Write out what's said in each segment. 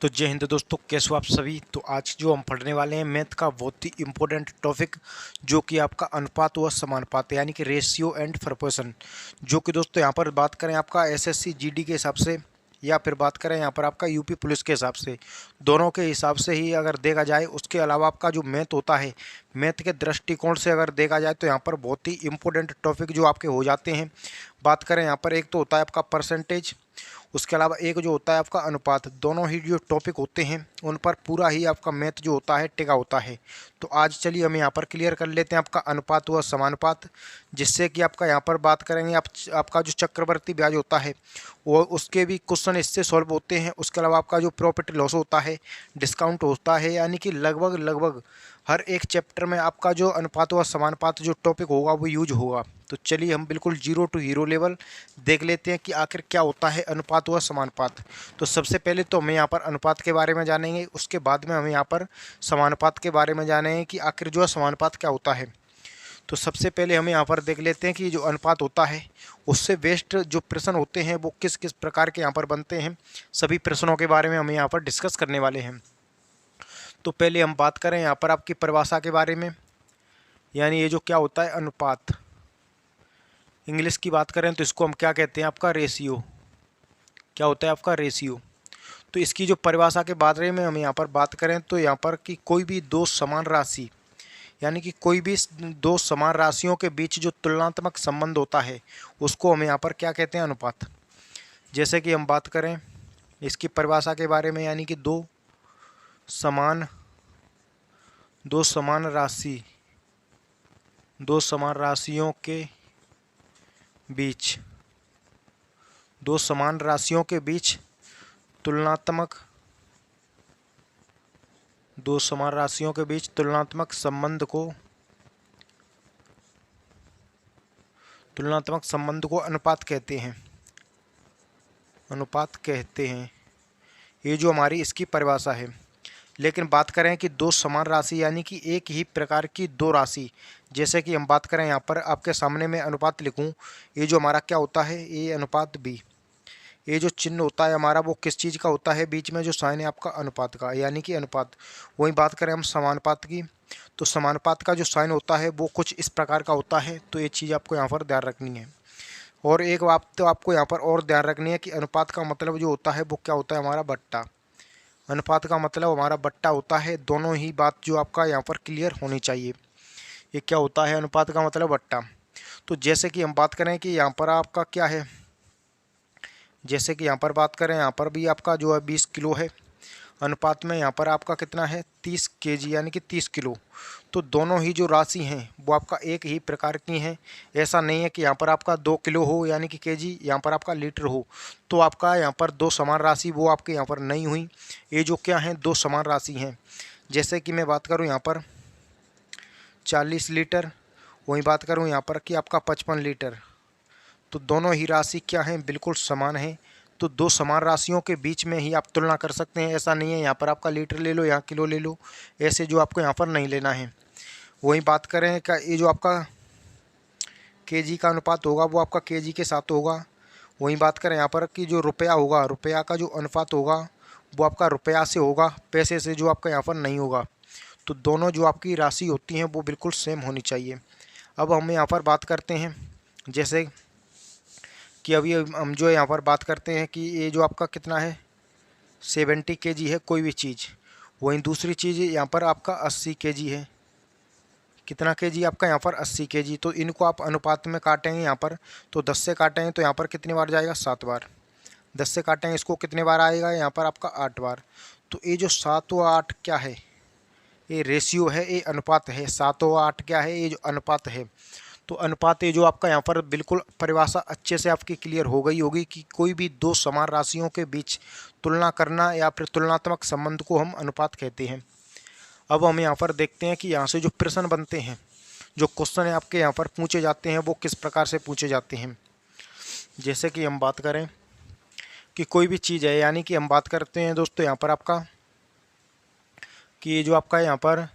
तो जय हिंद दोस्तों, कैसे हो आप सभी। तो आज जो हम पढ़ने वाले हैं मैथ का बहुत ही इम्पोर्टेंट टॉपिक, जो कि आपका अनुपात व समानुपात यानी कि रेशियो एंड प्रोपोर्शन। जो कि दोस्तों यहाँ पर बात करें आपका एसएससी जीडी के हिसाब से, या फिर बात करें यहाँ पर आपका यूपी पुलिस के हिसाब से, दोनों के हिसाब से ही अगर देखा जाए। उसके अलावा आपका जो मैथ होता है, मैथ के दृष्टिकोण से अगर देखा जाए तो यहाँ पर बहुत ही इम्पोर्टेंट टॉपिक जो आपके हो जाते हैं। बात करें यहाँ पर एक तो होता है आपका परसेंटेज, उसके अलावा एक जो होता है आपका अनुपात। दोनों ही जो टॉपिक होते हैं उन पर पूरा ही आपका मैथ जो होता है टिका होता है। तो आज चलिए हम यहाँ पर क्लियर कर लेते हैं आपका अनुपात व समानुपात, जिससे कि आपका यहाँ पर बात करेंगे आपका जो चक्रवर्ती ब्याज होता है वो उसके भी क्वेश्चन इससे सॉल्व होते हैं। उसके अलावा आपका जो प्रॉफिट लॉस होता है, डिस्काउंट होता है, यानी कि लगभग हर एक चैप्टर में आपका जो अनुपात व समानुपात जो टॉपिक होगा वो यूज होगा। तो चलिए हम बिल्कुल जीरो टू हीरो लेवल देख लेते हैं कि आखिर क्या होता है अनुपात व समानुपात। तो सबसे पहले तो हमें यहाँ पर अनुपात के बारे में जानेंगे, उसके बाद में हमें यहाँ पर समानुपात के बारे में जानेंगे कि आखिर जो है समानुपात क्या होता है। तो सबसे पहले हमें यहाँ पर देख लेते हैं कि जो अनुपात होता है उससे बेस्ड जो प्रश्न होते हैं वो किस किस प्रकार के यहाँ पर बनते हैं। सभी प्रश्नों के बारे में हम यहाँ पर डिस्कस करने वाले हैं। तो पहले हम बात करें यहाँ पर आपकी परिभाषा के बारे में, यानी ये जो क्या होता है अनुपात, इंग्लिश की बात करें तो इसको हम क्या कहते हैं, आपका रेशियो। क्या होता है आपका रेशियो। तो इसकी जो परिभाषा के बारे में हम यहाँ पर बात करें तो यहाँ पर कि कोई भी दो समान राशि, यानी कि कोई भी दो समान राशियों के बीच जो तुलनात्मक संबंध होता है उसको हम यहाँ पर क्या कहते हैं, अनुपात। जैसे कि हम बात करें इसकी परिभाषा के बारे में, यानी कि दो समान राशियों के बीच, दो समान राशियों के बीच तुलनात्मक संबंध को अनुपात कहते हैं। ये जो हमारी इसकी परिभाषा है। लेकिन बात करें कि दो समान राशि यानी कि एक ही प्रकार की दो राशि, जैसे कि हम बात करें यहाँ पर आपके सामने में अनुपात लिखूं, ये जो हमारा क्या होता है, ये अनुपात बी। ये जो चिन्ह होता है हमारा वो किस चीज़ का होता है, बीच में जो साइन है आपका अनुपात का, यानी कि अनुपात। वही बात करें हम समानुपात की, तो समानुपात का जो साइन होता है वो कुछ इस प्रकार का होता है। तो ये चीज़ आपको यहाँ पर ध्यान रखनी है। और एक बात तो आपको यहाँ पर और ध्यान रखनी है कि अनुपात का मतलब जो होता है वो क्या होता है, हमारा बट्टा। अनुपात का मतलब हमारा बट्टा होता है। दोनों ही बात जो आपका यहाँ पर क्लियर होनी चाहिए। ये क्या होता है, अनुपात का मतलब बट्टा। तो जैसे कि हम बात करें कि यहाँ पर आपका क्या है, जैसे कि यहाँ पर बात करें, यहाँ पर भी आपका जो है 20 किलो है, अनुपात में यहाँ पर आपका कितना है 30 केजी, यानी कि 30 किलो। तो दोनों ही जो राशि हैं वो आपका एक ही प्रकार की हैं। ऐसा नहीं है कि यहाँ पर आपका 2 किलो हो यानी कि केजी, यहाँ पर आपका लीटर हो। तो आपका यहाँ पर दो समान राशि वो आपके यहाँ पर नहीं हुई। ये जो क्या हैं, दो समान राशि हैं। जैसे कि मैं बात करूँ यहाँ पर 40 लीटर, वहीं बात करूँ यहाँ पर कि आपका 55 लीटर। तो दोनों ही राशि क्या हैं, बिल्कुल समान हैं। तो दो समान राशियों के बीच में ही आप तुलना कर सकते हैं। ऐसा नहीं है यहाँ पर आपका लीटर ले लो, यहाँ किलो ले लो, ऐसे जो आपको यहाँ पर नहीं लेना है। वहीं बात करें का ये जो आपका केजी का अनुपात होगा वो आपका केजी के साथ होगा। वहीं बात करें यहाँ पर कि जो रुपया होगा, रुपया का जो अनुपात होगा वो आपका रुपया से होगा, पैसे से जो आपका यहाँ पर नहीं होगा। तो दोनों जो आपकी राशि होती हैं वो बिल्कुल सेम होनी चाहिए। अब हम यहाँ पर बात करते हैं, जैसे कि अभी हम जो यहाँ पर बात करते हैं कि ये जो आपका कितना है 70 केजी है कोई भी चीज़। वहीं दूसरी चीज़ यहाँ पर आपका 80 केजी है। कितना केजी आपका यहाँ पर 80 केजी। तो इनको आप अनुपात में काटेंगे यहाँ पर, तो 10 से काटेंगे तो यहाँ पर कितनी बार जाएगा, 7 बार। 10 से काटेंगे इसको कितने बार आएगा, यहाँ पर आपका 8 बार। तो ये जो 7 व 8 क्या है, ये रेशियो है, ये अनुपात है। 7 व 8 क्या है, ये जो अनुपात है। तो अनुपात ये जो आपका यहाँ पर बिल्कुल परिभाषा अच्छे से आपकी क्लियर हो गई होगी कि कोई भी दो समान राशियों के बीच तुलना करना या फिर तुलनात्मक संबंध को हम अनुपात कहते हैं। अब हम यहाँ पर देखते हैं कि यहाँ से जो प्रश्न बनते हैं, जो क्वेश्चन है आपके यहाँ पर पूछे जाते हैं वो किस प्रकार से पूछे जाते हैं। जैसे कि हम बात करें कि कोई भी चीज़ है, यानी कि हम बात करते हैं दोस्तों यहाँ पर आपका कि ये जो आपका यहाँ पर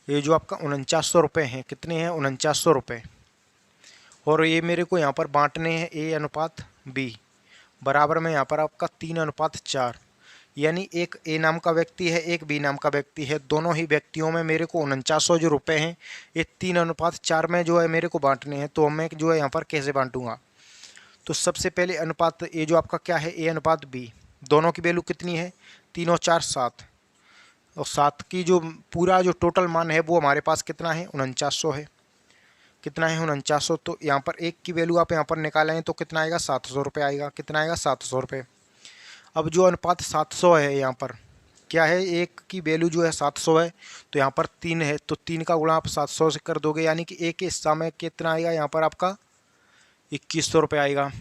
ये जो आपका 4900 रुपये हैं, कितने हैं 4900 रुपये। और ये मेरे को यहाँ पर बांटने हैं ए अनुपात बी, बराबर में यहाँ पर आपका 3 अनुपात 4। यानी एक ए नाम का व्यक्ति है, एक बी नाम का व्यक्ति है, दोनों ही व्यक्तियों में मेरे को 4900 जो रुपए हैं ये 3:4 में जो है मेरे को बांटने हैं। तो मैं जो है यहाँ पर कैसे बांटूंगा? तो सबसे पहले अनुपात ए जो आपका क्या है, ए अनुपात बी, दोनों की वैल्यू कितनी है, 3 और 4 7, और 7 की जो पूरा जो टोटल मान है वो हमारे पास कितना है, 4900 है। कितना है, 4900। तो यहाँ पर एक की वैल्यू आप यहाँ पर निकालें तो कितना आएगा, 700 रुपये आएगा। कितना आएगा, 700 रुपये। अब जो अनुपात 700 है, यहाँ पर क्या है, एक की वैल्यू जो है 700 है, तो यहाँ पर 3 है, तो 3 का गुणा आप 700 से कर दोगे, यानी कि एक के हिस्सा में कितना आएगा, यहाँ पर आपका 2100 रुपये आएगा।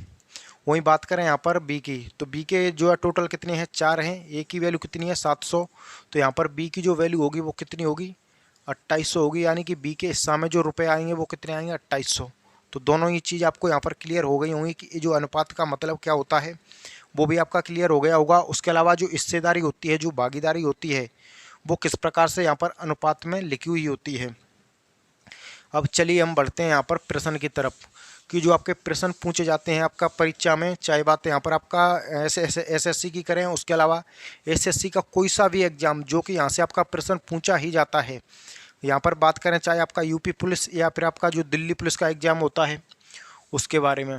वहीं बात करें यहाँ पर बी की, तो बी के जो है टोटल कितने हैं, 4 हैं, ए की वैल्यू कितनी है, 700, तो यहाँ पर बी की जो वैल्यू होगी वो कितनी होगी, 2800 होगी। यानी कि बी के हिस्सा में जो रुपए आएंगे वो कितने आएंगे, 2800। तो दोनों ही चीज़ आपको यहाँ पर क्लियर हो गई होंगी कि जो अनुपात का मतलब क्या होता है वो भी आपका क्लियर हो गया होगा। उसके अलावा जो हिस्सेदारी होती है, जो भागीदारी होती है, वो किस प्रकार से यहाँ पर अनुपात में लिखी हुई होती है। अब चलिए हम बढ़ते हैं यहाँ पर प्रश्न की तरफ, कि जो आपके प्रश्न पूछे जाते हैं आपका परीक्षा में, चाहे बात यहाँ पर आपका एसएससी की करें, उसके अलावा एसएससी का कोई सा भी एग्जाम जो कि यहाँ से आपका प्रश्न पूछा ही जाता है। यहाँ पर बात करें चाहे आपका यूपी पुलिस या फिर आपका जो दिल्ली पुलिस का एग्ज़ाम होता है उसके बारे में,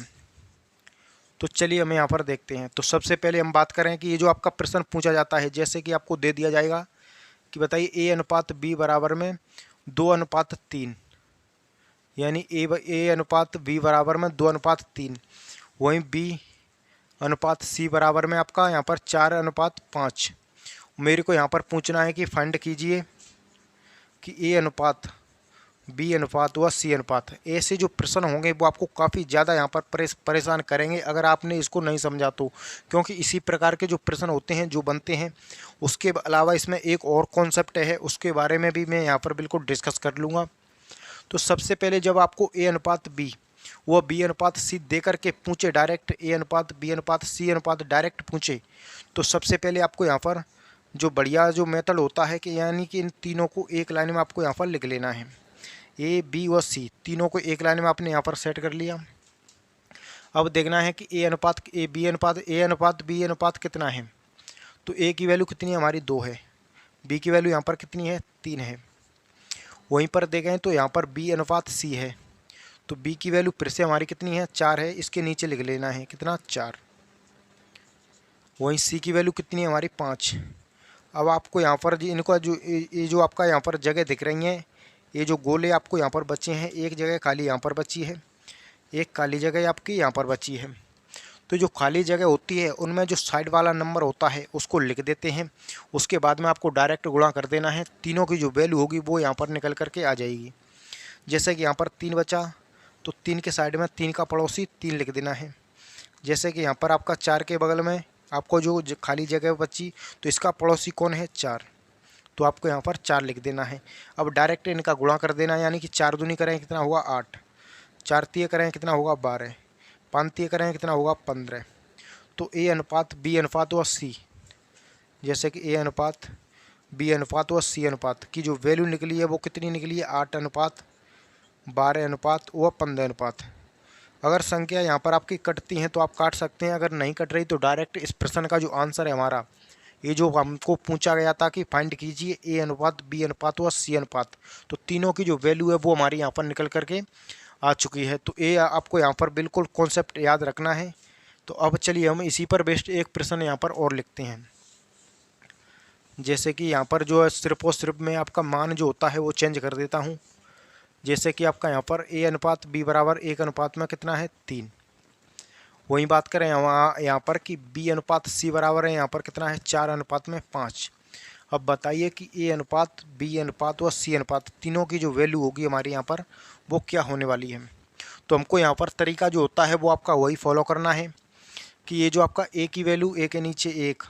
तो चलिए हम यहाँ पर देखते हैं। तो सबसे पहले हम बात करें कि ये जो आपका प्रश्न पूछा जाता है, जैसे कि आपको दे दिया जाएगा कि बताइए ए अनुपात बी बराबर में 2:3, यानी ए अनुपात बी बराबर में 2:3। वहीं बी अनुपात सी बराबर में आपका यहाँ पर 4:5। मेरे को यहाँ पर पूछना है कि फाइंड कीजिए कि ए अनुपात बी अनुपात व सी अनुपात। ऐसे जो प्रश्न होंगे वो आपको काफ़ी ज़्यादा यहाँ पर परेशान करेंगे अगर आपने इसको नहीं समझा तो, क्योंकि इसी प्रकार के जो प्रश्न होते हैं जो बनते हैं, उसके अलावा इसमें एक और कॉन्सेप्ट है, उसके बारे में भी मैं यहाँ पर बिल्कुल डिस्कस कर लूँगा। तो सबसे पहले जब आपको ए अनुपात बी व बी अनुपात सी दे करके पूछे, डायरेक्ट ए अनुपात बी अनुपात सी अनुपात डायरेक्ट पूछे, तो सबसे पहले आपको यहाँ पर जो बढ़िया जो मेथड होता है कि यानी कि इन तीनों को एक लाइन में आपको यहाँ पर लिख लेना है। ए बी व सी तीनों को एक लाइन में आपने यहाँ पर सेट कर लिया। अब देखना है कि ए अनुपात बी अनुपात कितना है। तो ए की वैल्यू कितनी है हमारी, 2 है। बी की वैल्यू यहाँ पर कितनी है, 3 है। वहीं पर देखें तो यहाँ पर बी अनुपात सी है, तो बी की वैल्यू फिर से हमारी कितनी है, 4 है। इसके नीचे लिख लेना है कितना, 4। वहीं सी की वैल्यू कितनी है हमारी, 5। अब आपको यहाँ पर इनका जो ये जो आपका यहाँ पर जगह दिख रही हैं, ये जो गोले आपको यहाँ पर बचे हैं, एक जगह खाली यहाँ पर बची है, एक खाली जगह आपकी यहाँ पर बची है। तो जो खाली जगह होती है उनमें जो साइड वाला नंबर होता है उसको लिख देते हैं। उसके बाद में आपको डायरेक्ट गुणा कर देना है, तीनों की जो वैल्यू होगी वो यहाँ पर निकल करके आ जाएगी। जैसे कि यहाँ पर 3 बचा, तो 3 के साइड में 3 का पड़ोसी 3 लिख देना है। जैसे कि यहाँ पर आपका 4 के बगल में आपको जो खाली जगह बची, तो इसका पड़ोसी कौन है, 4, तो आपको यहाँ पर 4 लिख देना है। अब डायरेक्ट इनका गुणा कर देना है, यानी कि 4 दूनी करें कितना होगा, 8, 4 तिये करें कितना होगा, 12, 5 तिये करें कितना होगा, 15। तो ए अनुपात बी अनुपात व सी, जैसे कि ए अनुपात बी अनुपात व सी अनुपात की जो वैल्यू निकली है वो कितनी निकली है, 8:12 अनुपात व 15 अनुपात। अगर संख्या यहाँ पर आपकी कटती हैं तो आप काट सकते हैं, अगर नहीं कट रही तो डायरेक्ट इस प्रश्न का जो आंसर है हमारा, ये जो हमको पूछा गया था कि फाइंड कीजिए ए अनुपात बी अनुपात व सी अनुपात, तो तीनों की जो वैल्यू है वो हमारी यहाँ पर निकल करके आ चुकी है। तो ये आपको यहाँ पर बिल्कुल कॉन्सेप्ट याद रखना है। तो अब चलिए हम इसी पर बेस्ड एक प्रश्न यहाँ पर और लिखते हैं। जैसे कि यहाँ पर जो है सिर्फ और सिर्फ मैं आपका मान जो होता है वो चेंज कर देता हूँ। जैसे कि आपका यहाँ पर ए अनुपात बी बराबर 1 अनुपात में कितना है, 3। वहीं बात करें यहाँ पर कि बी अनुपात सी बराबर है यहाँ पर कितना है, 4 अनुपात में 5। अब बताइए कि ए अनुपात बी अनुपात व सी अनुपात तीनों की जो वैल्यू होगी हमारी यहाँ पर वो क्या होने वाली है। तो हमको यहाँ पर तरीका जो होता है वो आपका वही फॉलो करना है कि ये जो आपका ए की वैल्यू ए के नीचे 1,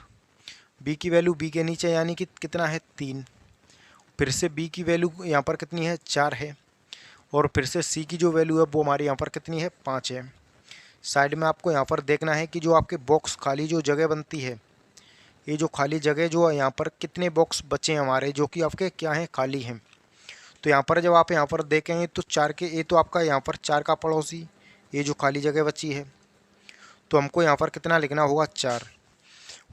बी की वैल्यू बी के नीचे यानी कि कितना है, 3, फिर से बी की वैल्यू यहाँ पर कितनी है, 4 है, और फिर से सी की जो वैल्यू है वो हमारी यहाँ पर कितनी है, 5 है। साइड में आपको यहाँ पर देखना है कि जो आपके बॉक्स खाली जो जगह बनती है, ये जो खाली जगह जो है यहाँ पर कितने बॉक्स बचे हैं हमारे जो कि आपके क्या हैं, खाली हैं। तो यहाँ पर जब आप यहाँ पर देखेंगे तो 4 के ये तो आपका यहाँ पर 4 का पड़ोसी, ये जो खाली जगह बची है, तो हमको यहाँ पर कितना लिखना होगा, 4।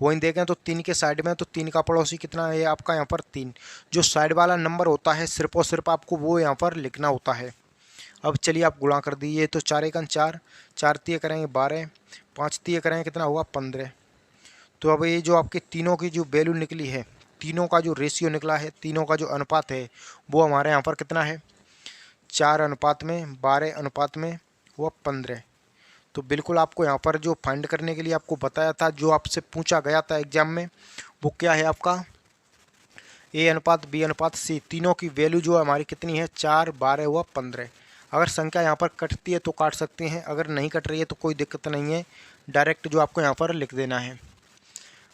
वहीं देखें तो 3 के साइड में, तो 3 का पड़ोसी कितना है आपका यहाँ पर 3। जो साइड वाला नंबर होता है सिर्फ और सिर्फ आपको वो यहाँ पर लिखना होता है। अब चलिए आप गुणा कर दीजिए, तो 4 एकन 4, 4 तिये करेंगे 12, 5 तिये करेंगे कितना हुआ 15। तो अब ये जो आपके तीनों की जो वैल्यू निकली है, तीनों का जो रेशियो निकला है, तीनों का जो अनुपात है वो हमारे यहाँ पर कितना है 4 अनुपात में 12 अनुपात में वो 15। तो बिल्कुल आपको यहाँ पर जो फाइंड करने के लिए आपको बताया था, जो आपसे पूछा गया था एग्जाम में, वो क्या है आपका ए अनुपात बी अनुपात सी, तीनों की वैल्यू जो हमारी कितनी है 4 12 व 15। अगर संख्या यहाँ पर कटती है तो काट सकते हैं, अगर नहीं कट रही है तो कोई दिक्कत नहीं है, डायरेक्ट जो आपको यहाँ पर लिख देना है।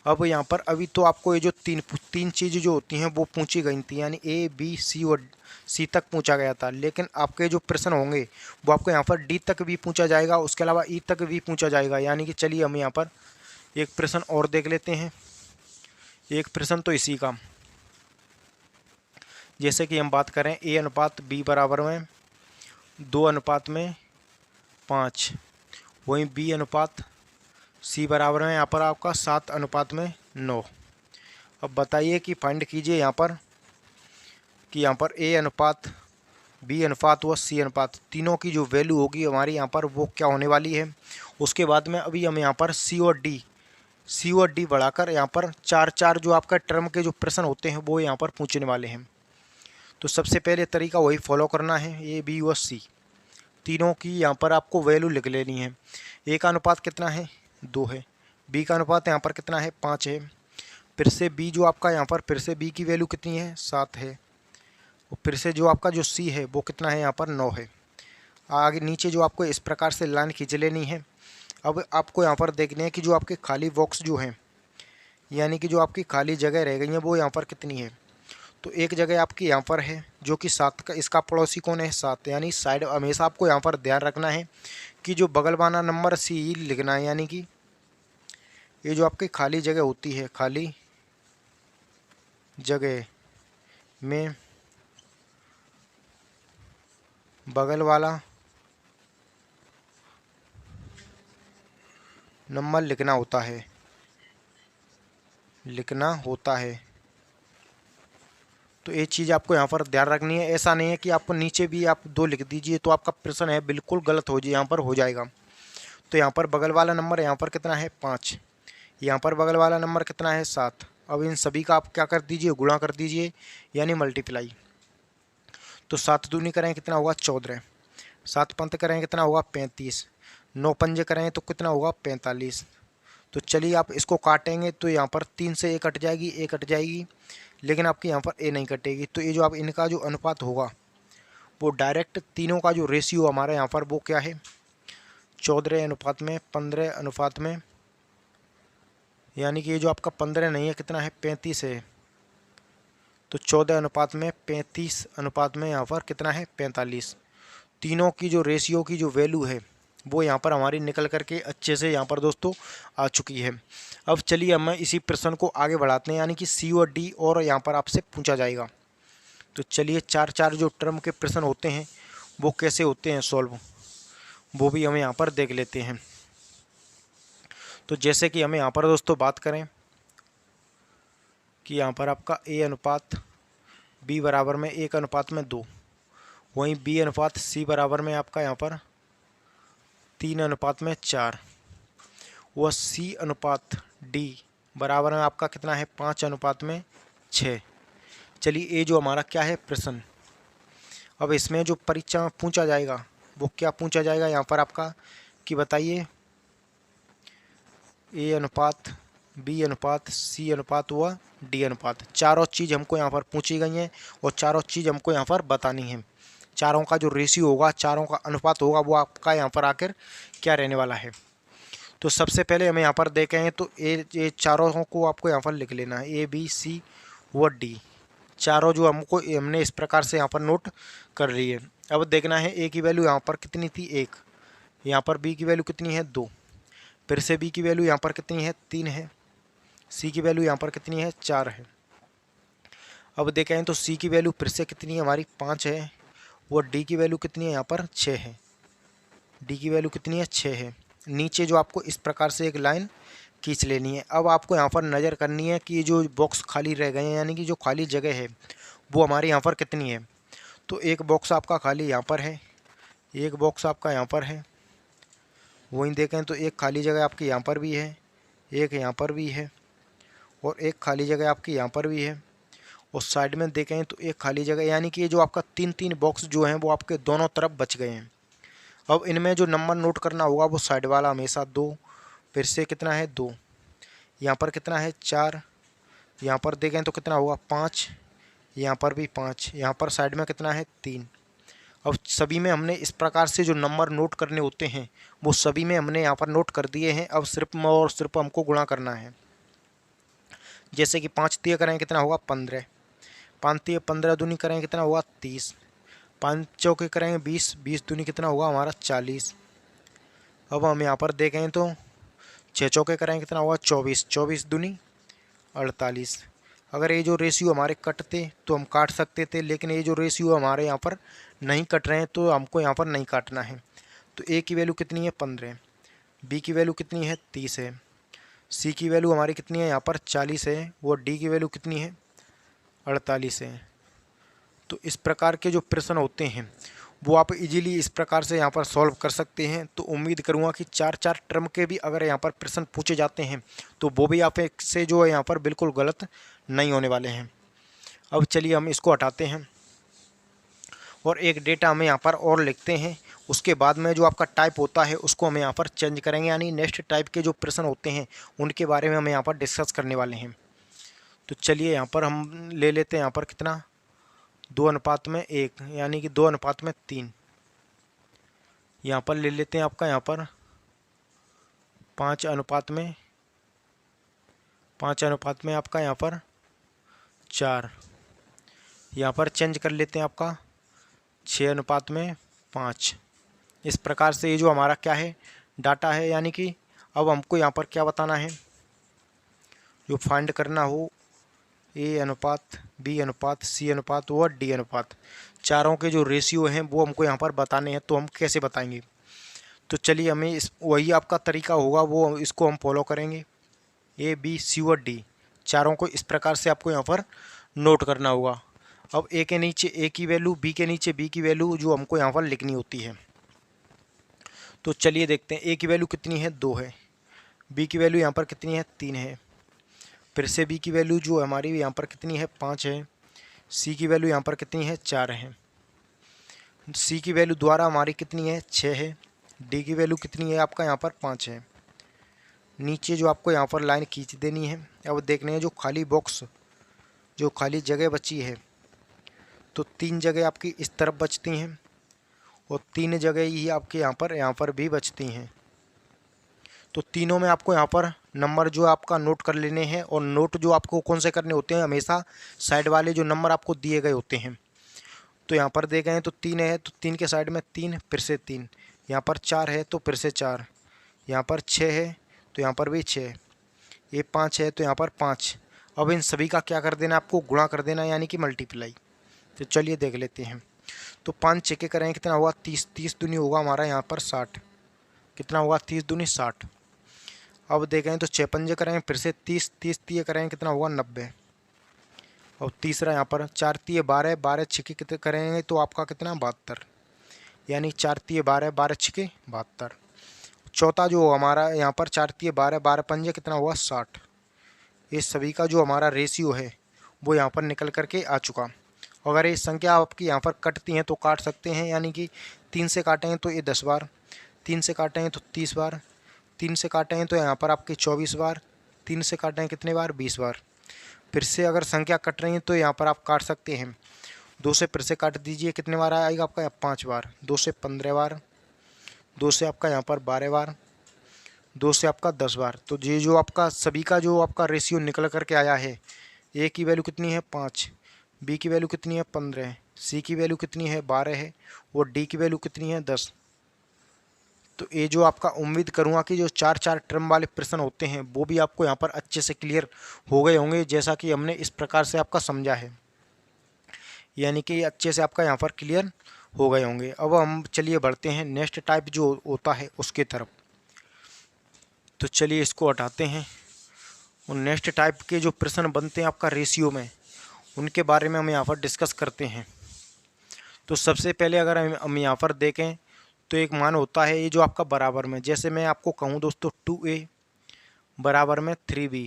अब यहाँ पर अभी तो आपको ये जो तीन चीज़ें जो होती हैं वो पूछी गई थी, यानी ए बी सी और सी तक पूछा गया था, लेकिन आपके जो प्रश्न होंगे वो आपको यहाँ पर डी तक भी पूछा जाएगा, उसके अलावा ई तक भी पूछा जाएगा। यानी कि चलिए हम यहाँ पर एक प्रश्न और देख लेते हैं। एक प्रश्न तो इसी का, जैसे कि हम बात करें ए अनुपात बी बराबर में 2 अनुपात में 5, वहीं बी अनुपात सी बराबर में यहाँ पर आपका 7 अनुपात में 9। अब बताइए कि फाइंड कीजिए यहाँ पर कि यहाँ पर ए अनुपात बी अनुपात व सी अनुपात, तीनों की जो वैल्यू होगी हमारी यहाँ पर वो क्या होने वाली है। उसके बाद में अभी हम यहाँ पर सी और डी बढ़ाकर यहाँ पर 4 जो आपका टर्म के जो प्रश्न होते हैं वो यहाँ पर पूछने वाले हैं। तो सबसे पहले तरीका वही फॉलो करना है, ए बी व सी तीनों की यहाँ पर आपको वैल्यू लिख लेनी है। ए का अनुपात कितना है 2 है, बी का अनुपात यहाँ पर कितना है 5 है, फिर से बी जो आपका यहाँ पर फिर से बी की वैल्यू कितनी है 7 है, और फिर से जो आपका जो सी है वो कितना है यहाँ पर 9 है। आगे नीचे जो आपको इस प्रकार से लाइन खींच लेनी है। अब आपको यहाँ पर देखने है कि जो आपके खाली बॉक्स जो हैं, यानी कि जो आपकी खाली जगह रह गई है वो यहाँ पर कितनी है। तो एक जगह आपकी यहाँ पर है जो कि 7 का, इसका पड़ोसी कौन है 7, यानी साइड हमेशा आपको यहाँ पर ध्यान रखना है कि जो बगल वाला नंबर सी लिखना है, यानी कि ये जो आपकी खाली जगह होती है, खाली जगह में बगल वाला नंबर लिखना होता है। तो ये चीज़ आपको यहाँ पर ध्यान रखनी है। ऐसा नहीं है कि आपको नीचे भी आप 2 लिख दीजिए तो आपका प्रश्न है बिल्कुल गलत हो जाए, यहाँ पर हो जाएगा। तो यहाँ पर बगल वाला नंबर यहाँ पर कितना है 5, यहाँ पर बगल वाला नंबर कितना है 7। अब इन सभी का आप क्या कर दीजिए गुणा कर दीजिए, यानी मल्टीप्लाई। तो 7 दूनी करें कितना होगा 14, 7 पंत करें कितना होगा 35, 9 पंजे करें तो कितना होगा 45। तो चलिए आप इसको काटेंगे तो यहाँ पर 3 से ए कट जाएगी, लेकिन आपकी यहाँ पर ए नहीं कटेगी। तो ये जो आप इनका जो अनुपात होगा वो डायरेक्ट तीनों का जो रेशियो हमारे यहाँ पर वो क्या है 14 अनुपात में 15 अनुपात में, यानी कि ये जो आपका 15 नहीं है कितना है 35 है। तो 14 अनुपात में 35 अनुपात में यहाँ पर कितना है 45। तीनों की जो रेशियो की जो वैल्यू है वो यहाँ पर हमारी निकल करके अच्छे से यहाँ पर दोस्तों आ चुकी है। अब चलिए हम इसी प्रश्न को आगे बढ़ाते हैं, यानी कि सी और डी और यहाँ पर आपसे पूछा जाएगा। तो चलिए 4 जो टर्म के प्रश्न होते हैं वो कैसे होते हैं सॉल्व, वो भी हमें यहाँ पर देख लेते हैं। तो जैसे कि हमें यहाँ पर दोस्तों बात करें कि यहाँ पर आपका ए अनुपात बी बराबर में 1 अनुपात में 2, वहीं बी अनुपात सी बराबर में आपका यहाँ पर 3 अनुपात में 4, वह सी अनुपात डी बराबर में आपका कितना है 5 अनुपात में 6। चलिए ये जो हमारा क्या है प्रश्न, अब इसमें जो परीक्षा में पूछा जाएगा वो क्या पूछा जाएगा यहाँ पर आपका कि बताइए ए अनुपात बी अनुपात सी अनुपात व डी अनुपात, चारों चीज़ हमको यहाँ पर पूछी गई हैं और चारों चीज़ हमको यहाँ पर बतानी है। चारों का जो रेशियो होगा, चारों का अनुपात होगा वो आपका यहाँ पर आकर क्या रहने वाला है। तो सबसे पहले हमें यहाँ पर देखें तो ये चारों को आपको यहाँ पर लिख लेना है, ए बी सी व डी, चारों जो हमने इस प्रकार से यहाँ पर नोट कर ली है। अब देखना है ए की वैल्यू यहाँ पर कितनी थी 1, यहाँ पर बी की वैल्यू कितनी है 2, फिर से बी की वैल्यू यहाँ पर कितनी है 3 है, सी की वैल्यू यहाँ पर कितनी है 4 है। अब देखें तो सी की वैल्यू फिर से कितनी है हमारी 5 है, वो डी की वैल्यू कितनी है यहाँ पर 6 है, डी की वैल्यू कितनी है 6 है। नीचे जो आपको इस प्रकार से एक लाइन खींच लेनी है। अब आपको यहाँ पर नज़र करनी है कि जो बॉक्स खाली रह गए हैं, यानी कि जो खाली जगह है वो हमारे यहाँ पर कितनी है। तो एक बॉक्स आपका खाली यहाँ पर है, एक बॉक्स आपका यहाँ पर है, वहीं देखें तो एक खाली जगह आपकी यहाँ पर भी है, एक यहाँ पर भी है, और एक खाली जगह आपकी यहाँ पर भी है, और साइड में देखें तो एक खाली जगह, यानी कि ये जो आपका तीन तीन बॉक्स जो हैं वो आपके दोनों तरफ बच गए हैं। अब इनमें जो नंबर नोट करना होगा वो साइड वाला हमेशा 2, फिर से कितना है 2, यहाँ पर कितना है 4, यहाँ पर देखें तो कितना होगा 5, यहाँ पर भी 5, यहाँ पर साइड में कितना है 3। अब सभी में हमने इस प्रकार से जो नंबर नोट करने होते हैं वो सभी में हमने यहाँ पर नोट कर दिए हैं। अब सिर्फ और सिर्फ हमको गुणा करना है। जैसे कि 5 तिया करें कितना होगा 15, 5 तिया 15 दूनी करें कितना होगा 30, 5 चौके करेंगे 20, 20 दूनी कितना होगा हमारा 40। अब हम यहाँ पर देखें तो 6 चौके करें कितना होगा 24, 24 दूनी 48। अगर ये जो रेशियो हमारे कटते तो हम काट सकते थे, लेकिन ये जो रेशियो हमारे यहाँ पर नहीं कट रहे हैं तो हमको यहाँ पर नहीं काटना है। तो ए की वैल्यू कितनी है 15, बी की वैल्यू कितनी है 30 है, सी की वैल्यू हमारी कितनी है यहाँ पर 40 है, वो डी की वैल्यू कितनी है 48 है। तो इस प्रकार के जो प्रश्न होते हैं वो आप इजीली इस प्रकार से यहाँ पर सॉल्व कर सकते हैं। तो उम्मीद करूँगा कि 4-4 टर्म के भी अगर यहाँ पर प्रश्न पूछे जाते हैं तो वो भी आप एक से जो है यहाँ पर बिल्कुल गलत नहीं होने वाले हैं। अब चलिए हम इसको हटाते हैं और एक डेटा हमें यहाँ पर और लिखते हैं। उसके बाद में जो आपका टाइप होता है उसको हम यहाँ पर चेंज करेंगे, यानी नेक्स्ट टाइप के जो प्रश्न होते हैं उनके बारे में हम यहाँ पर डिस्कस करने वाले हैं। तो चलिए यहाँ पर हम ले लेते हैं यहाँ पर कितना 2:1, यानी कि 2:3। यहाँ पर ले लेते हैं आपका यहाँ पर 5:5 आपका यहाँ पर 4। यहाँ पर चेंज कर लेते हैं आपका 6:5। इस प्रकार से ये जो हमारा क्या है डाटा है, यानी कि अब हमको यहाँ पर क्या बताना है, जो फाइंड करना हो ए अनुपात, बी अनुपात, सी अनुपात और डी अनुपात, चारों के जो रेशियो हैं वो हमको यहाँ पर बताने हैं। तो हम कैसे बताएंगे, तो चलिए हमें इस वही आपका तरीका होगा वो इसको हम फॉलो करेंगे। ए बी सी और डी चारों को इस प्रकार से आपको यहाँ पर नोट करना होगा। अब ए के नीचे ए की वैल्यू, बी के नीचे बी की वैल्यू जो हमको यहाँ पर लिखनी होती है। तो चलिए देखते हैं ए की वैल्यू कितनी है 2 है, बी की वैल्यू यहाँ पर कितनी है 3 है, फिर से बी की वैल्यू जो हमारी यहाँ पर कितनी है 5 है, सी की वैल्यू यहाँ पर कितनी है 4 है, सी की वैल्यू द्वारा हमारी कितनी है 6 है, डी की वैल्यू कितनी है आपका यहाँ पर 5 है। नीचे जो आपको यहाँ पर लाइन खींच देनी है। अब देखने हैं जो खाली बॉक्स, जो खाली जगह बची है, तो 3 जगह आपकी इस तरफ बचती हैं और 3 जगह ही आपके यहाँ पर भी बचती हैं। तो तीनों में आपको यहाँ पर नंबर जो आपका नोट कर लेने हैं, और नोट जो आपको कौन से करने होते हैं, हमेशा साइड वाले जो नंबर आपको दिए गए होते हैं। तो यहाँ पर देखे हैं तो 3 है तो 3 के साइड में 3, फिर से 3, यहाँ पर 4 है तो फिर से 4, यहाँ पर 6 है तो यहाँ पर भी 6, ये 5 है तो यहाँ पर 5। अब इन सभी का क्या कर देना, आपको गुणा कर देना, यानी कि मल्टीप्लाई। तो चलिए देख लेते हैं। तो 5 छक्के करेंगे कितना होगा 30, 30 दूनी होगा हमारा यहाँ पर 60, कितना होगा 30 दूनी 60। अब देखें तो 6 पंजे करेंगे फिर से 30, 30 तिये करेंगे कितना होगा 90। और तीसरा यहाँ पर 4 तिये 12, 12 छक्के कितने करेंगे तो आपका कितना 72, यानी 4 तिये 12, 12 छक्के 72। चौथा जो हमारा यहाँ पर 4 तिये 12, 12 पंजे कितना हुआ 60। ये सभी का जो हमारा रेशियो है वो यहाँ पर निकल करके आ चुका। अगर ये संख्या आपकी यहाँ पर कटती हैं तो काट सकते हैं, यानी कि 3 से काटेंगे तो ये 10 बार, 3 से काटेंगे तो 30 बार, 3 से काटेंगे तो यहाँ पर आपके 24 बार, 3 से काटेंगे कितने बार 20 बार। फिर से अगर संख्या कट रही है तो यहाँ पर आप काट सकते हैं। 2 से फिर से काट दीजिए, कितने बार आएगा आपका 5 बार, 2 से 15 बार, 2 से आपका यहाँ पर 12 बार, 2 से आपका 10 बार। तो ये जो आपका सभी का जो आपका रेशियो निकल करके आया है, ए की वैल्यू कितनी है 5, बी की वैल्यू कितनी है 15, सी की वैल्यू कितनी है 12 है, और डी की वैल्यू कितनी है 10। तो ये जो आपका उम्मीद करूँगा कि जो 4-4 टर्म वाले प्रश्न होते हैं वो भी आपको यहाँ पर अच्छे से क्लियर हो गए होंगे, जैसा कि हमने इस प्रकार से आपका समझा है, यानी कि अच्छे से आपका यहाँ पर क्लियर हो गए होंगे। अब हम चलिए बढ़ते हैं नेक्स्ट टाइप जो होता है उसके तरफ। तो चलिए इसको हटाते हैं और नेक्स्ट टाइप के जो प्रश्न बनते हैं आपका रेशियो में, उनके बारे में हम यहाँ पर डिस्कस करते हैं। तो सबसे पहले अगर हम यहाँ पर देखें तो एक मान होता है ये जो आपका बराबर में, जैसे मैं आपको कहूँ दोस्तों 2a बराबर में 3b।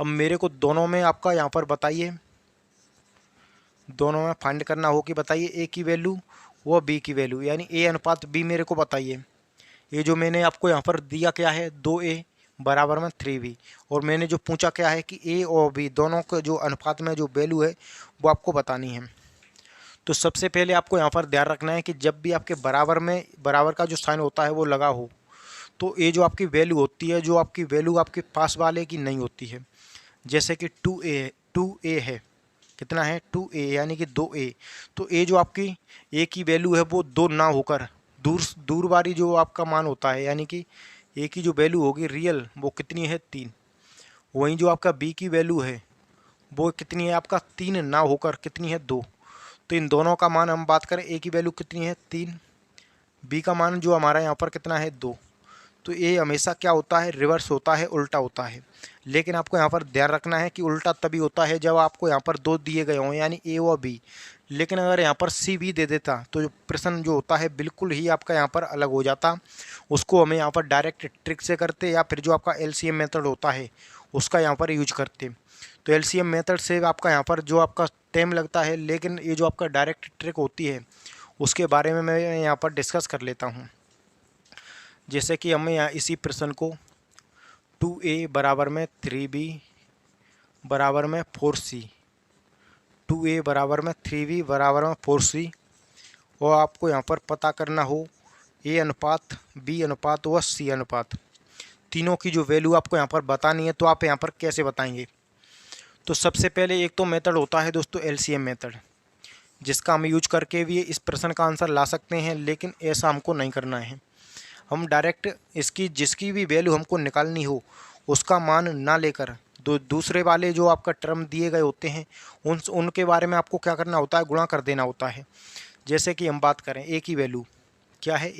अब मेरे को दोनों में आपका यहाँ पर बताइए, दोनों में फाइंड करना हो कि बताइए a की वैल्यू व b की वैल्यू, यानी a अनुपात b मेरे को बताइए। ये जो मैंने आपको यहाँ पर दिया क्या है 2a बराबर में 3b, और मैंने जो पूछा क्या है कि a और b दोनों के जो अनुपात में जो वैल्यू है वो आपको बतानी है। तो सबसे पहले आपको यहाँ पर ध्यान रखना है कि जब भी आपके बराबर में बराबर का जो साइन होता है वो लगा हो, तो ये जो आपकी वैल्यू होती है, जो आपकी वैल्यू आपके पास वाले की नहीं होती है। जैसे कि 2a है, कितना है 2a यानी कि 2a, तो a जो आपकी a की वैल्यू है वो 2 ना होकर दूर वाली जो आपका मान होता है, यानी कि a की जो वैल्यू होगी रियल वो कितनी है 3। वहीं जो आपका b की वैल्यू है वो कितनी है आपका 3 ना होकर कितनी है 2। तो इन दोनों का मान हम बात करें, a की वैल्यू कितनी है 3, b का मान जो हमारा यहाँ पर कितना है 2। तो ये हमेशा क्या होता है रिवर्स होता है, उल्टा होता है। लेकिन आपको यहाँ पर ध्यान रखना है कि उल्टा तभी होता है जब आपको यहाँ पर 2 दिए गए हों, यानी a और b। लेकिन अगर यहाँ पर c भी दे देता तो जो प्रश्न जो होता है बिल्कुल ही आपका यहाँ पर अलग हो जाता। उसको हमें यहाँ पर डायरेक्ट ट्रिक से करते, या फिर जो आपका LCM मेथड होता है उसका यहाँ पर यूज करते। तो LCM मेथड से आपका यहाँ पर जो आपका टाइम लगता है, लेकिन ये जो आपका डायरेक्ट ट्रिक होती है उसके बारे में मैं यहाँ पर डिस्कस कर लेता हूँ। जैसे कि हमें यहाँ इसी प्रश्न को 2a बराबर में 3b बराबर में 4c, 2a बराबर में 3b बराबर में 4c, और आपको यहाँ पर पता करना हो a अनुपात b अनुपात व c अनुपात, तीनों की जो वैल्यू आपको यहाँ पर बतानी है। तो आप यहाँ पर कैसे बताएंगे? तो सबसे पहले एक तो मेथड होता है दोस्तों LCM मेथड, जिसका हम यूज करके भी इस प्रश्न का आंसर ला सकते हैं, लेकिन ऐसा हमको नहीं करना है। हम डायरेक्ट इसकी जिसकी भी वैल्यू हमको निकालनी हो उसका मान ना लेकर दूसरे वाले जो आपका टर्म दिए गए होते हैं उनके बारे में आपको क्या करना होता है, गुणा कर देना होता है। जैसे कि हम बात करें a की वैल्यू क्या है,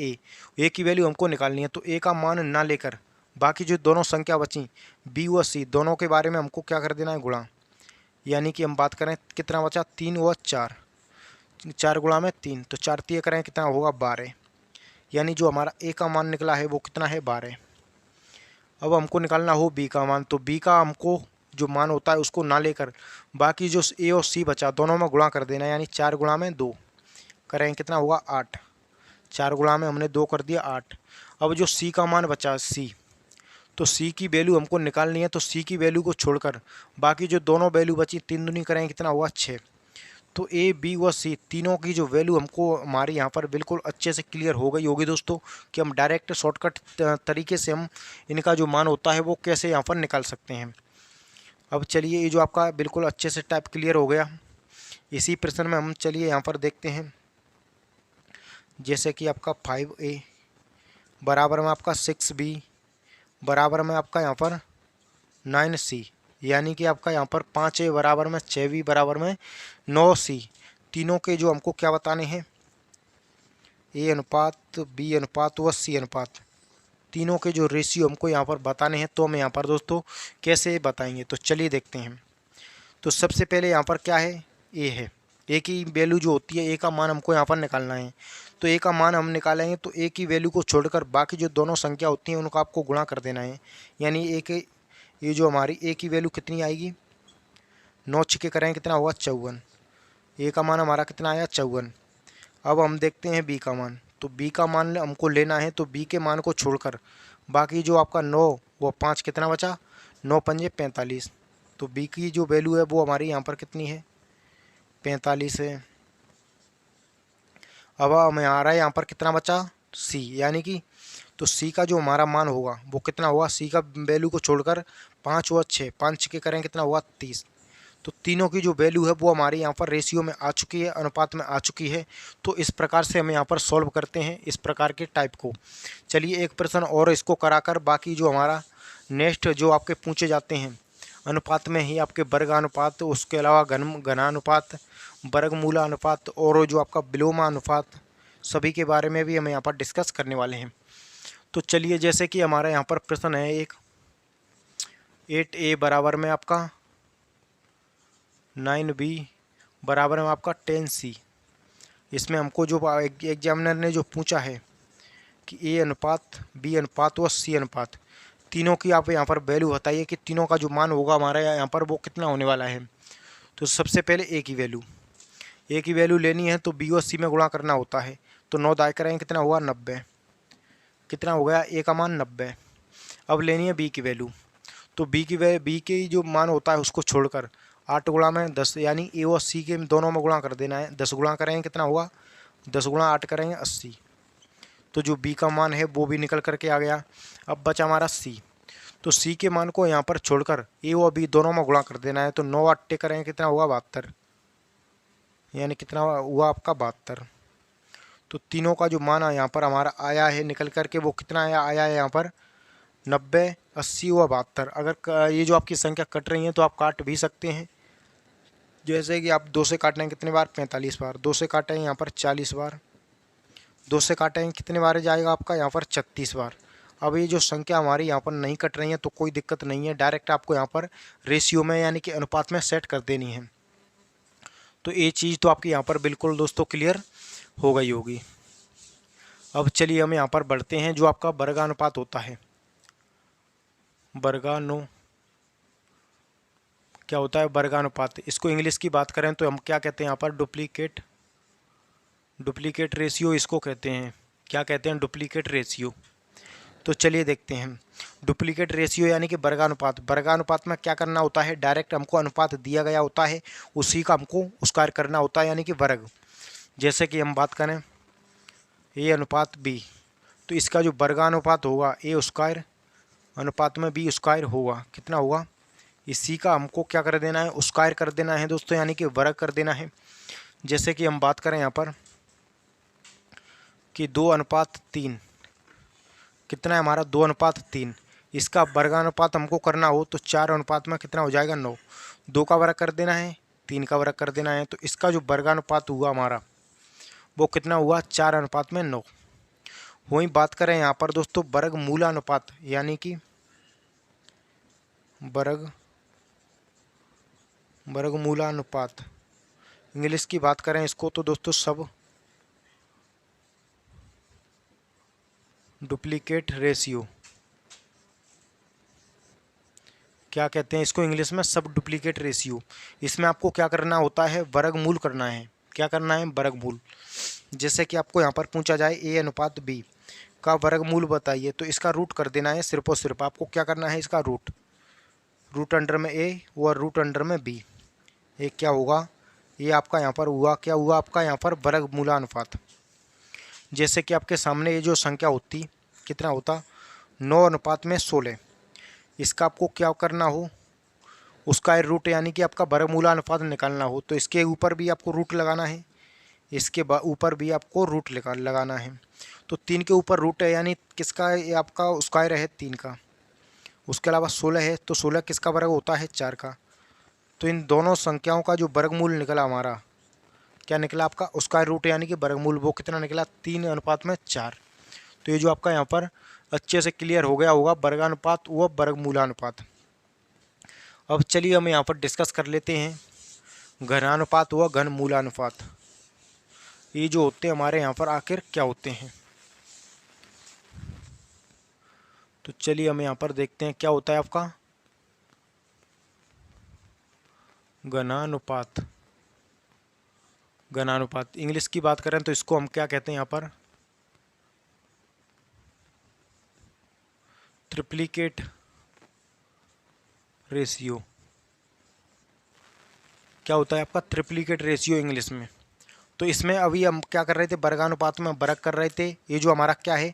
a की वैल्यू हमको निकालनी है, तो a का मान ना लेकर बाकी जो दोनों संख्या बची b व c दोनों के बारे में हमको क्या कर देना है, गुणा। यानी कि हम बात करें कितना बचा 3 व 4, 4 गुणा में 3, तो 4 3 करें कितना होगा 12, यानी जो हमारा a का मान निकला है वो कितना है 12। अब हमको निकालना हो b का मान, तो b का हमको जो मान होता है उसको ना लेकर बाकी जो a और c बचा दोनों में गुणा कर देना, यानी 4 गुणा में 2 करें कितना होगा 8, 4 गुणा में हमने 2 कर दिया 8। अब जो c का मान बचा c, तो c की वैल्यू हमको निकालनी है, तो c की वैल्यू को छोड़कर बाकी जो दोनों वैल्यू बची 3 दूनी करें कितना हुआ 6। तो a b व c तीनों की जो वैल्यू हमको हमारी यहाँ पर बिल्कुल अच्छे से क्लियर हो गई होगी दोस्तों, कि हम डायरेक्ट शॉर्टकट तरीके से हम इनका जो मान होता है वो कैसे यहाँ पर निकाल सकते हैं। अब चलिए ये जो आपका बिल्कुल अच्छे से टाइप क्लियर हो गया। इसी प्रश्न में हम चलिए यहाँ पर देखते हैं, जैसे कि आपका 5a बराबर में आपका 6b बराबर में आपका यहाँ पर 9c, यानी कि आपका यहाँ पर 5a बराबर में 6b बराबर में 9c, तीनों के जो हमको क्या बताने हैं a अनुपात b अनुपात व c अनुपात, तीनों के जो रेशियो हमको यहाँ पर बताने हैं। तो हम यहाँ पर दोस्तों कैसे बताएंगे, तो चलिए देखते हैं। तो सबसे पहले यहाँ पर क्या है a है, a की वैल्यू जो होती है a का मान हमको यहाँ पर निकालना है। तो a का मान हम निकालेंगे तो a की वैल्यू को छोड़कर बाकी जो दोनों संख्या होती हैं उनको आपको गुणा कर देना है, यानी ये जो हमारी a की वैल्यू कितनी आएगी 9 छिके करें कितना हुआ 54, a का मान हमारा कितना आया 54। अब हम देखते हैं b का मान, तो b का मान हमको लेना है, तो b के मान को छोड़कर बाकी जो आपका 9 व 5 कितना बचा 9 पंजे 45, तो b की जो वैल्यू है वो हमारी यहाँ पर कितनी है 45 है। अब हमारा यहाँ पर कितना बचा c, यानी कि तो c का जो हमारा मान होगा वो कितना हुआ, c का वैल्यू को छोड़कर 5 व 6, 5 छके करें कितना हुआ 30। तो तीनों की जो वैल्यू है वो हमारे यहाँ पर रेशियो में आ चुकी है, अनुपात में आ चुकी है। तो इस प्रकार से हम यहाँ पर सॉल्व करते हैं इस प्रकार के टाइप को। चलिए एक प्रश्न और इसको कराकर बाकी जो हमारा नेक्स्ट जो आपके पूछे जाते हैं अनुपात में ही आपके वर्गानुपात, उसके अलावा घनानुपात, वर्गमूलानुपात और जो आपका विलोमानुपात, सभी के बारे में भी हम यहाँ पर डिस्कस करने वाले हैं। तो चलिए, जैसे कि हमारा यहाँ पर प्रश्न है एक 8A बराबर में आपका 9B बराबर में आपका 10C। इसमें हमको जो एग्जामिनर ने जो पूछा है कि A अनुपात, B अनुपात व C अनुपात, तीनों की आप यहाँ पर वैल्यू बताइए कि तीनों का जो मान होगा हमारा यहाँ पर वो कितना होने वाला है। तो सबसे पहले A की वैल्यू लेनी है तो B और C में गुणा करना होता है। तो 9 दाएँ करेंगे कितना हुआ 90, कितना हो गया A का मान 90। अब लेनी है B की वैल्यू, तो B की जो मान होता है उसको छोड़कर 8 गुणा में 10, यानी A और C के दोनों में गुणा कर देना है। 10 गुणा करेंगे कितना हुआ 10 गुणा 8 करेंगे 80। तो जो B का मान है वो भी निकल करके आ गया। अब बचा हमारा C, तो C के मान को यहाँ पर छोड़कर A और B दोनों में गुणा कर देना है। तो 9 8 करेंगे कितना हुआ 72, यानी कितना हुआ आपका 72। तो तीनों का जो मान यहाँ पर हमारा आया है निकल करके वो कितना आया है यहाँ पर 90, 80 व 72। अगर ये जो आपकी संख्या कट रही है तो आप काट भी सकते हैं। जैसे कि आप 2 से काटेंगे कितने बार 45 बार, 2 से काटेंगे यहाँ पर 40 बार, 2 से काटेंगे कितने बार जाएगा आपका यहाँ पर 36 बार। अब ये जो संख्या हमारी यहाँ पर नहीं कट रही है तो कोई दिक्कत नहीं है, डायरेक्ट आपको यहाँ पर रेशियो में यानी कि अनुपात में सेट कर देनी है। तो ये चीज़ तो आपकी यहाँ पर बिल्कुल दोस्तों क्लियर हो गई होगी। अब चलिए हम यहाँ पर बढ़ते हैं, जो आपका वर्गानुपात होता है। क्या होता है वर्गानुपात, इसको इंग्लिश की बात करें तो हम क्या कहते हैं यहाँ पर डुप्लीकेट रेशियो इसको कहते हैं। क्या कहते हैं डुप्लीकेट रेशियो। तो चलिए देखते हैं डुप्लीकेट रेशियो यानी कि वर्गानुपात में क्या करना होता है, डायरेक्ट हमको अनुपात दिया गया होता है उसी का हमको स्क्वायर करना होता है यानी कि वर्ग। जैसे कि हम बात करें A अनुपात B, तो इसका जो वर्गानुपात होगा A स्क्वायर अनुपात में B स्क्वायर होगा, कितना होगा, इसी का हमको क्या कर देना है स्क्वायर कर देना है दोस्तों, यानी कि वर्ग कर देना है। जैसे कि हम बात करें यहाँ पर कि 2:3 कितना है हमारा 2:3, इसका वर्गानुपात हमको करना हो तो 4 अनुपात में कितना हो जाएगा 9, 2 का वर्ग कर देना है 3 का वर्ग कर देना है। तो इसका जो वर्गानुपात हुआ हमारा वो कितना हुआ 4:9। वहीं बात करें यहाँ पर दोस्तों वर्गमूलानुपात यानी कि वर्गमूलानुपात, इंग्लिश की बात करें इसको तो दोस्तों सब डुप्लीकेट रेशियो, क्या कहते हैं इसको इंग्लिश में सब डुप्लीकेट रेशियो। इसमें आपको क्या करना होता है वर्गमूल करना है। क्या करना है वर्गमूल। जैसे कि आपको यहाँ पर पूछा जाए A अनुपात B का वर्गमूल बताइए, तो इसका रूट कर देना है सिर्फ और सिर्फ। आपको क्या करना है इसका रूट अंडर में A और रूट अंडर में B। ये क्या होगा, ये आपका यहाँ पर हुआ क्या हुआ आपका यहाँ पर वर्गमूलानुपात। जैसे कि आपके सामने ये जो संख्या होती कितना होता 9:16, इसका आपको क्या करना हो उसका रूट यानी कि आपका वर्गमूलानुपात निकालना हो तो इसके ऊपर भी आपको रूट लगाना है, इसके ऊपर भी आपको रूट लगाना है। तो 3 के ऊपर रूट है यानी किसका, ये आपका स्क्वायर है 3 का। उसके अलावा 16 है तो 16 किसका वर्ग होता है 4 का। तो इन दोनों संख्याओं का जो वर्गमूल निकला हमारा क्या निकला आपका स्क्वायर रूट यानी कि वर्गमूल, वो कितना निकला 3:4। तो ये जो आपका यहाँ पर अच्छे से क्लियर हो गया होगा वर्गानुपात व वर्गमूलानुपात। अब चलिए हम यहाँ पर डिस्कस कर लेते हैं घनानुपात व घनमूलानुपात। ये जो होते हैं हमारे यहाँ पर आखिर क्या होते हैं। तो चलिए हम यहाँ पर देखते हैं क्या होता है आपका घनानुपात। इंग्लिश की बात करें तो इसको हम क्या कहते हैं यहाँ पर ट्रिप्लिकेट रेशियो। क्या होता है आपका ट्रिप्लिकेट रेशियो इंग्लिश में। तो इसमें अभी हम क्या कर रहे थे वर्गानुपात में वर्ग कर रहे थे, ये जो हमारा क्या है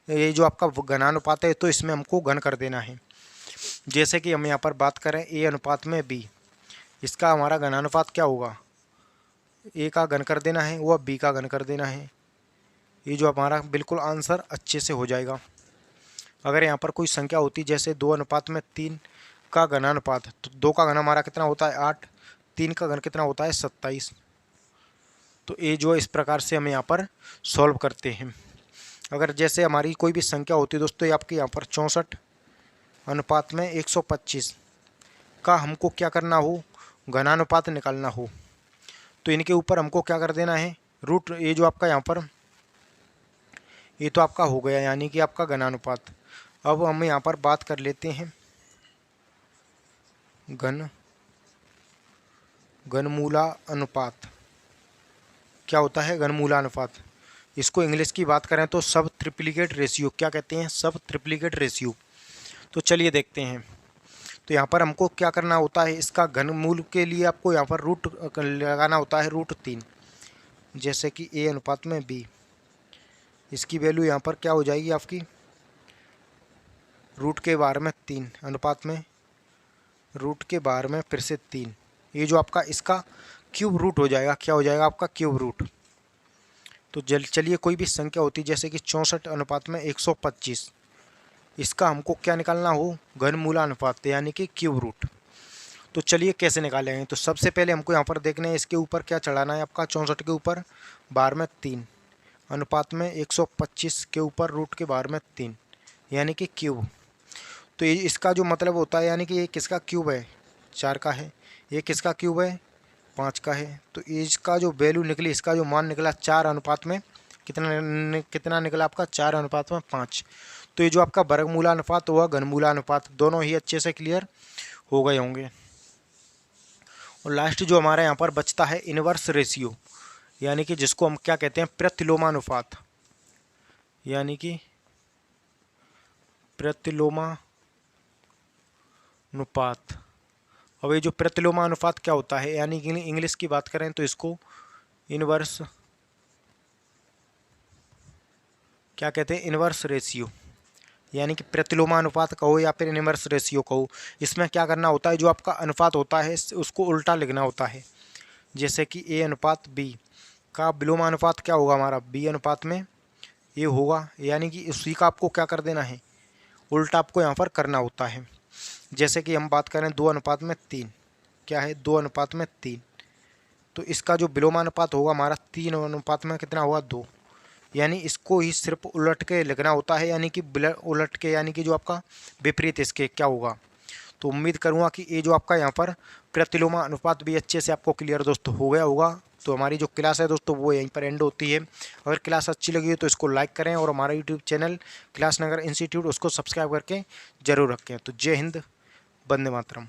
ये जो आपका घनानुपात है तो इसमें हमको घन कर देना है। जैसे कि हम यहाँ पर बात करें A अनुपात में B, इसका हमारा घनानुपात क्या होगा A का घन कर देना है वह B का घन कर देना है। ये जो हमारा बिल्कुल आंसर अच्छे से हो जाएगा। अगर यहाँ पर कोई संख्या होती जैसे 2:3 का घनानुपात, तो 2 का घन हमारा कितना होता है 8, 3 का घन कितना होता है 27। तो ये जो इस प्रकार से हम यहाँ पर सॉल्व करते हैं। अगर जैसे हमारी कोई भी संख्या होती है दोस्तों, ये आपके यहाँ पर 64 अनुपात में 125 का हमको क्या करना हो, घनानुपात निकालना हो, तो इनके ऊपर हमको क्या कर देना है, रूट। ये जो आपका यहाँ पर ये तो आपका हो गया यानी कि आपका घनानुपात। अब हम यहाँ पर बात कर लेते हैं घनमूला अनुपात। क्या होता है घनमूला अनुपात? इसको इंग्लिश की बात करें तो सब ट्रिप्लिकेट रेशियो। क्या कहते हैं? सब ट्रिप्लिकेट रेशियो। तो चलिए देखते हैं। तो यहाँ पर हमको क्या करना होता है, इसका घनमूल के लिए आपको यहाँ पर रूट लगाना होता है, √3। जैसे कि A अनुपात में B, इसकी वैल्यू यहाँ पर क्या हो जाएगी आपकी, रूट के बाहर में 3 अनुपात में रूट के बाहर में फिर से 3। ये जो आपका इसका क्यूब रूट हो जाएगा। क्या हो जाएगा आपका? Cube root. तो चलिए कोई भी संख्या होती है जैसे कि 64 अनुपात में 125, इसका हमको क्या निकालना हो, घनमूला अनुपात यानी कि क्यूब रूट। तो चलिए कैसे निकालेंगे। तो सबसे पहले हमको यहाँ पर देखना है इसके ऊपर क्या चढ़ाना है, आपका 64 के ऊपर बाहर में 3 अनुपात में 125 के ऊपर रूट के बाहर में 3 यानी कि क्यूब। तो ये इसका जो मतलब होता है यानी कि ये किसका क्यूब है, 4 का है। ये किसका क्यूब है, 5 का है। तो इसका जो वैल्यू निकली, इसका जो मान निकला 4 अनुपात में कितना निकला आपका, 4 अनुपात में 5। तो ये जो आपका वर्गमूला अनुपात हुआ, घनमूला अनुपात, दोनों ही अच्छे से क्लियर हो गए होंगे। और लास्ट जो हमारा यहाँ पर बचता है इनवर्स रेशियो, यानी कि जिसको हम क्या कहते हैं, प्रतिलोमानुपात, यानी कि प्रतिलोमानुपात। अब ये जो प्रतिलोमानुपात क्या होता है, यानी कि इंग्लिश की बात करें तो इसको इनवर्स क्या कहते हैं, इनवर्स रेशियो, यानी कि प्रतिलोमानुपात कहो या फिर इनवर्स रेशियो कहो। इसमें क्या करना होता है, जो आपका अनुपात होता है उसको उल्टा लिखना होता है। जैसे कि A अनुपात B का विलोमानुपात क्या होगा हमारा, B अनुपात में A होगा, यानी कि उसी का आपको क्या कर देना है, उल्टा आपको यहाँ पर करना होता है। जैसे कि हम बात करें 2 अनुपात में 3, क्या है 2 अनुपात में 3, तो इसका जो विलोमानुपात होगा हमारा 3 अनुपात में कितना होगा, 2। यानी इसको ही सिर्फ उलट के लिखना होता है, यानी कि उलट के, यानी कि जो आपका विपरीत इसके क्या होगा। तो उम्मीद करूँगा कि ये जो आपका यहाँ पर प्रतिलोमा अनुपात भी अच्छे से आपको क्लियर दोस्तों हो गया होगा। तो हमारी जो क्लास है दोस्तों वो यहीं पर एंड होती है। अगर क्लास अच्छी लगी हो तो इसको लाइक करें और हमारा यूट्यूब चैनल क्लास नगर इंस्टीट्यूट उसको सब्सक्राइब करके ज़रूर रखें। तो जय हिंद, वंदे मातरम।